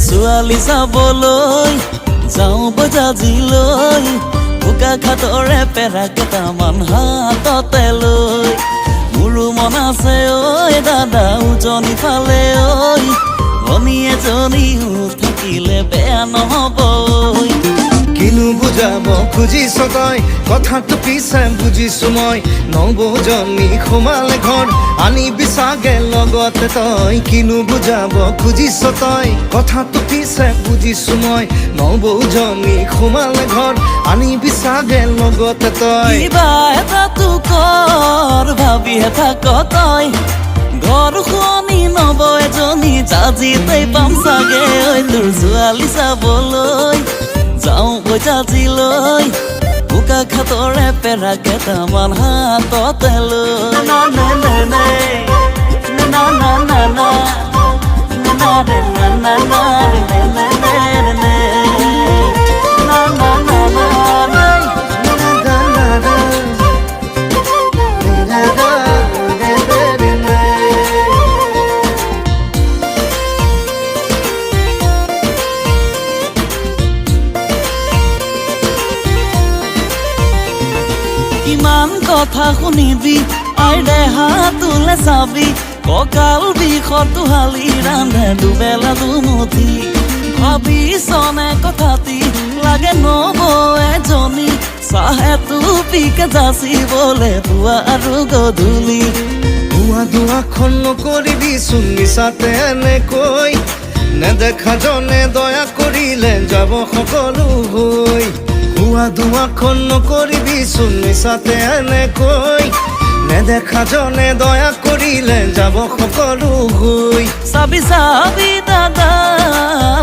ছোৱালী চাবলৈ যাওঁ বজাজিলৈ বোকা খাটৰে পেৰা কেইটামান হাততে লৈ মোৰো মন আছে ঐ দাদা উজনি ফালে ঐ ভনী এজনীও থাকিলে বেয়া নহ'ব কিনো বুজাব খুজিছ তই কথাটো পিছে বুজিছো মই নবৌজনী সোমালে ঘৰ আনিবি চাগে লগতে তই কিনো বুজাব খুজিছ তই কথাটো পিছে বুজিছো মই নবৌজনী সোমালে ঘৰ আনিবি চাগে লগতে তই কিবা এটাতো কৰ ভাবিহে থাক তই ঘৰ শুৱনি নবৌ এজনী জাজিতেই পাম চাগে ঐ তোৰ ছোৱালী চাবলৈ যাওঁ বজাজিলৈ বোকা খাটৰে পেৰা কেইটামান হাততে লৈ না না না না না না না না না না ইমান কথা শুনিবি আইৰে হাতলে চাবি কঁকাল বিষত হালি ৰান্ধে দুবেলা দুমুঠি ভাবিছনে কথাটি লাগে নবৌ এজনী চাহেটো পিকে যাচিবলে পুৱা আৰু গধূলি ভুৱা দুৱাখন নকৰিবি চোন মিছাতে এনেকৈ নেদেখা জনে দয়া কৰিলে যাব সকলো হৈ ভুৱা দুৱাখন নকৰিবি চোন মিছাতে এনেকৈ নেদেখা জনে দয়া কৰিলে যাব সকলো হৈ চাবি চাবি দাদা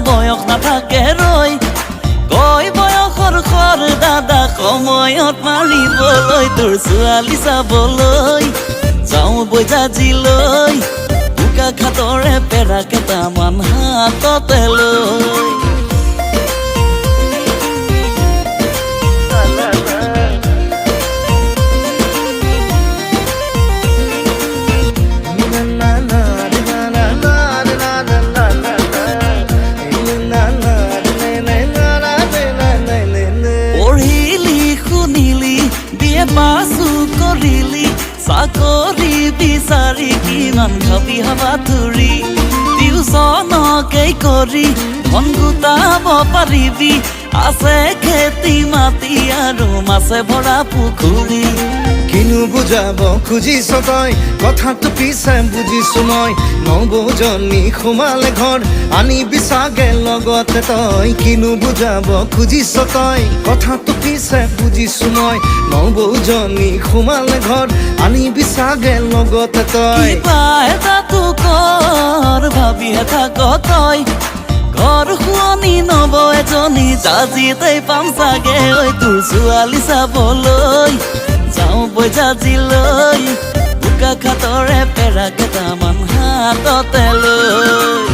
বয়স নাথাকে ৰৈ কয় বয়সৰ খৰ দাদা সময়ত মাৰিবলৈ তোৰ ছোৱালী চাবলৈ যাওঁ বজাজিলৈ বোকা খাটৰে পেৰা কেইটামান হাততে লৈ পাছো কৰিলি চাকৰি বিচাৰি কিমান খাবি হাবাথুৰি টিউচনকেই কৰি ধন গোটাব পাৰিবি আছে খেতি মাটি আৰু মাছে ভৰা পুখুৰী কিনো বুজাব খুজিছ তই কথাটো পিছে বুজিছো মই নবৌজনী সোমালে ঘৰ আনিবি চাগে লগতে তই কিনো বুজাব খুজিছ তই কথাটো পিছে বুজিছো মই নবৌজনী সোমালে ঘৰ আনিবি চাগে লগতে তই কিবা এটাতো কৰ ভাবিহে থাক তই ঘৰ শুৱনি নবৌ এজনী জাজিতেই পাম চাগে ঐ তোৰ ছোৱালী চাবলৈ যাওঁ বজাজিলৈ বোকা খাটৰে পেৰা কেইটামান হাততে লৈ